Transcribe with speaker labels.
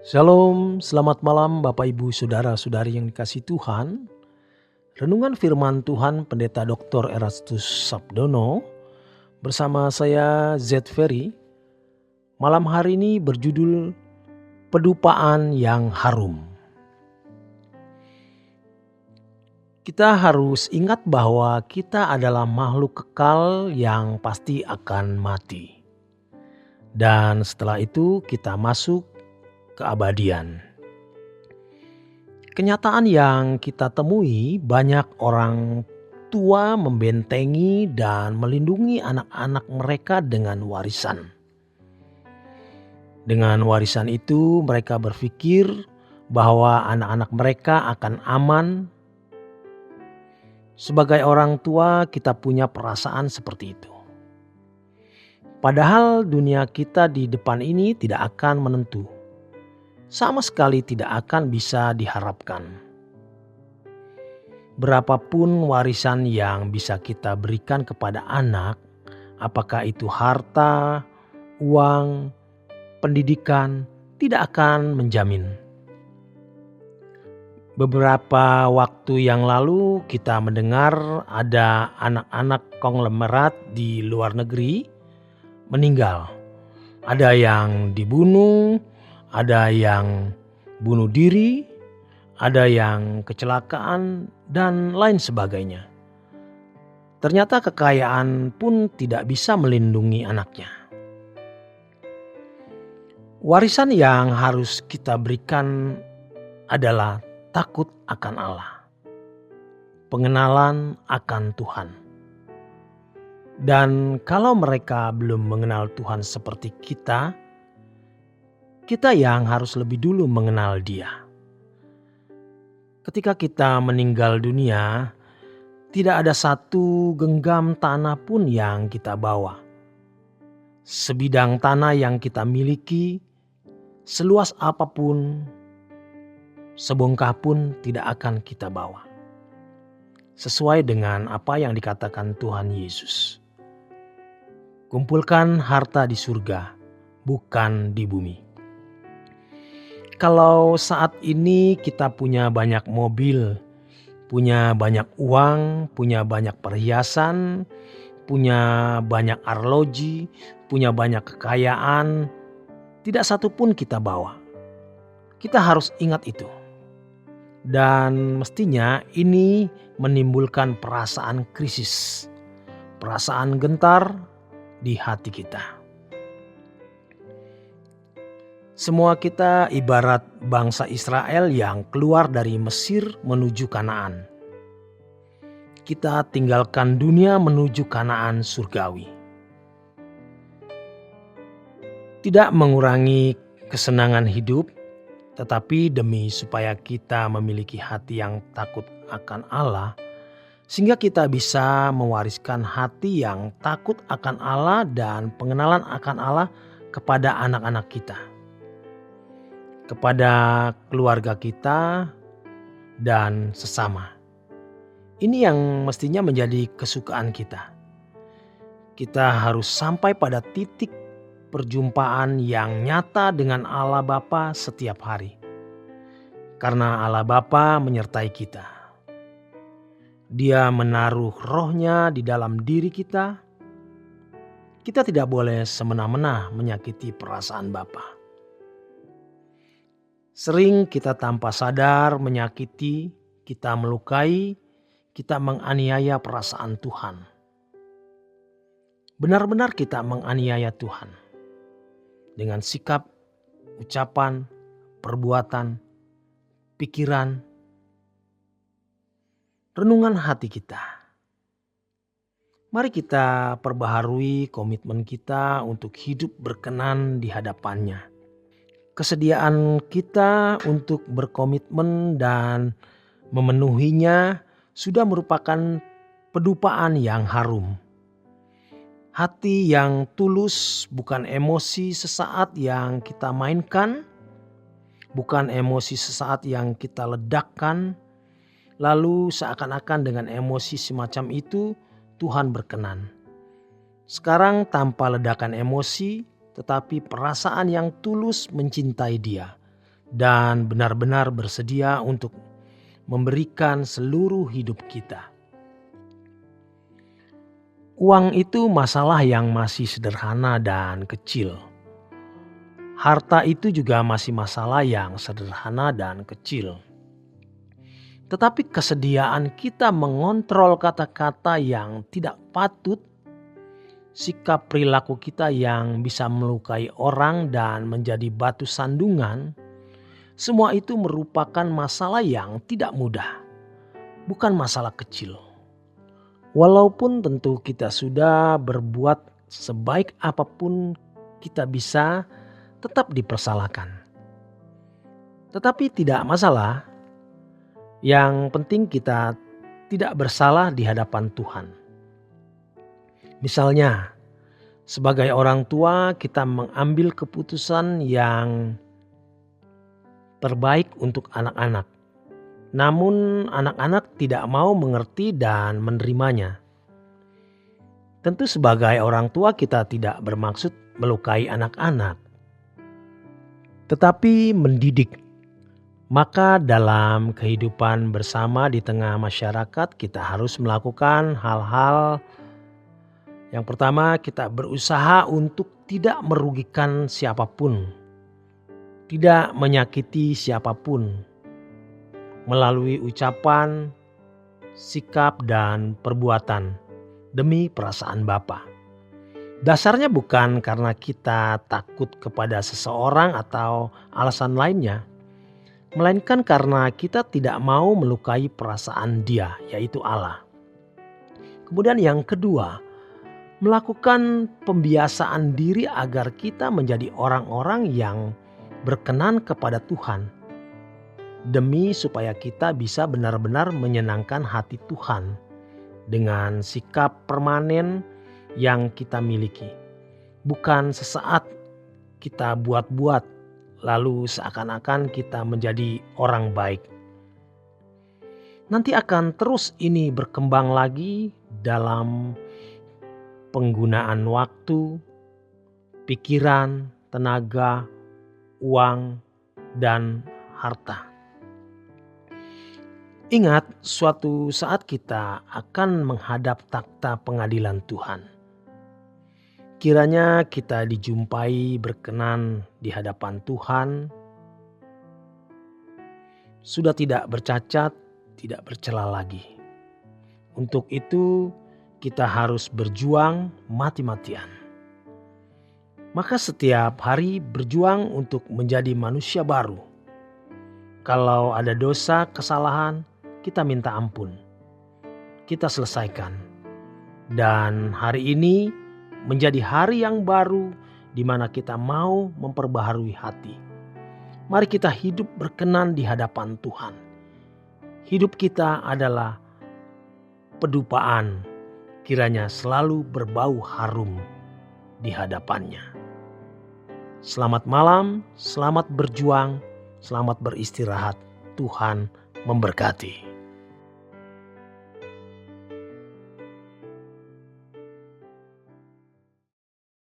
Speaker 1: Shalom, selamat malam Bapak Ibu Saudara-saudari yang dikasihi Tuhan. Renungan firman Tuhan Pendeta Dr. Erastus Sabdono bersama saya Z Ferry. Malam hari ini berjudul Pedupaan yang Harum. Kita harus ingat bahwa kita adalah makhluk kekal yang pasti akan mati. Dan setelah itu kita masuk keabadian. Kenyataan yang kita temui, banyak orang tua membentengi dan melindungi anak-anak mereka dengan warisan. Dengan warisan itu mereka berpikir bahwa anak-anak mereka akan aman. Sebagai orang tua kita punya perasaan seperti itu. Padahal dunia kita di depan ini tidak akan menentu. Sama sekali tidak akan bisa diharapkan. Berapapun warisan yang bisa kita berikan kepada anak, apakah itu harta, uang, pendidikan, tidak akan menjamin. Beberapa waktu yang lalu kita mendengar ada anak-anak konglomerat di luar negeri meninggal. Ada yang dibunuh, ada yang bunuh diri, ada yang kecelakaan, dan lain sebagainya. Ternyata kekayaan pun tidak bisa melindungi anaknya. Warisan yang harus kita berikan adalah takut akan Allah, pengenalan akan Tuhan. Dan kalau mereka belum mengenal Tuhan seperti kita yang harus lebih dulu mengenal Dia. Ketika kita meninggal dunia, tidak ada satu genggam tanah pun yang kita bawa. Sebidang tanah yang kita miliki, seluas apapun, sebongkah pun tidak akan kita bawa. Sesuai dengan apa yang dikatakan Tuhan Yesus. Kumpulkan harta di surga, bukan di bumi. Kalau saat ini kita punya banyak mobil, punya banyak uang, punya banyak perhiasan, punya banyak arloji, punya banyak kekayaan, tidak satu pun kita bawa. Kita harus ingat itu. Dan mestinya ini menimbulkan perasaan krisis, perasaan gentar di hati kita. Semua kita ibarat bangsa Israel yang keluar dari Mesir menuju Kanaan. Kita tinggalkan dunia menuju Kanaan surgawi. Tidak mengurangi kesenangan hidup, tetapi demi supaya kita memiliki hati yang takut akan Allah, sehingga kita bisa mewariskan hati yang takut akan Allah dan pengenalan akan Allah kepada anak-anak kita, kepada keluarga kita, dan sesama. Ini yang mestinya menjadi kesukaan kita. Kita harus sampai pada titik perjumpaan yang nyata dengan Allah Bapa setiap hari. Karena Allah Bapa menyertai kita. Dia menaruh rohnya di dalam diri kita. Kita tidak boleh semena-mena menyakiti perasaan Bapa. Sering kita tanpa sadar menyakiti, kita melukai, kita menganiaya perasaan Tuhan. Benar-benar kita menganiaya Tuhan. Dengan sikap, ucapan, perbuatan, pikiran, renungan hati kita. Mari kita perbaharui komitmen kita untuk hidup berkenan di hadapannya. Kesediaan kita untuk berkomitmen dan memenuhinya sudah merupakan pedupaan yang harum. Hati yang tulus, bukan emosi sesaat yang kita mainkan, bukan emosi sesaat yang kita ledakkan, lalu seakan-akan dengan emosi semacam itu Tuhan berkenan. Sekarang tanpa ledakan emosi, tetapi perasaan yang tulus mencintai Dia, dan benar-benar bersedia untuk memberikan seluruh hidup kita. Uang itu masalah yang masih sederhana dan kecil. Harta itu juga masih masalah yang sederhana dan kecil. Tetapi kesediaan kita mengontrol kata-kata yang tidak patut, sikap perilaku kita yang bisa melukai orang dan menjadi batu sandungan, semua itu merupakan masalah yang tidak mudah, bukan masalah kecil. Walaupun tentu kita sudah berbuat sebaik apapun kita bisa, tetap dipersalahkan. Tetapi tidak masalah, yang penting kita tidak bersalah di hadapan Tuhan. Misalnya, sebagai orang tua kita mengambil keputusan yang terbaik untuk anak-anak. Namun anak-anak tidak mau mengerti dan menerimanya. Tentu sebagai orang tua kita tidak bermaksud melukai anak-anak, tetapi mendidik. Maka dalam kehidupan bersama di tengah masyarakat kita harus melakukan hal-hal. Yang pertama, kita berusaha untuk tidak merugikan siapapun, tidak menyakiti siapapun, melalui ucapan, sikap, dan perbuatan demi perasaan Bapa. Dasarnya bukan karena kita takut kepada seseorang atau alasan lainnya, melainkan karena kita tidak mau melukai perasaan Dia, yaitu Allah. Kemudian yang kedua, melakukan pembiasaan diri agar kita menjadi orang-orang yang berkenan kepada Tuhan, demi supaya kita bisa benar-benar menyenangkan hati Tuhan dengan sikap permanen yang kita miliki. Bukan sesaat kita buat-buat lalu seakan-akan kita menjadi orang baik. Nanti akan terus ini berkembang lagi dalam penggunaan waktu, pikiran, tenaga, uang, dan harta. Ingat, suatu saat kita akan menghadap takhta pengadilan Tuhan. Kiranya kita dijumpai berkenan di hadapan Tuhan, sudah tidak bercacat, tidak bercela lagi. Untuk itu kita harus berjuang mati-matian. Maka setiap hari berjuang untuk menjadi manusia baru. Kalau ada dosa, kesalahan, kita minta ampun. Kita selesaikan. Dan hari ini menjadi hari yang baru di mana kita mau memperbaharui hati. Mari kita hidup berkenan di hadapan Tuhan. Hidup kita adalah pedupaan, kiranya selalu berbau harum di hadapannya. Selamat malam, selamat berjuang, selamat beristirahat. Tuhan memberkati.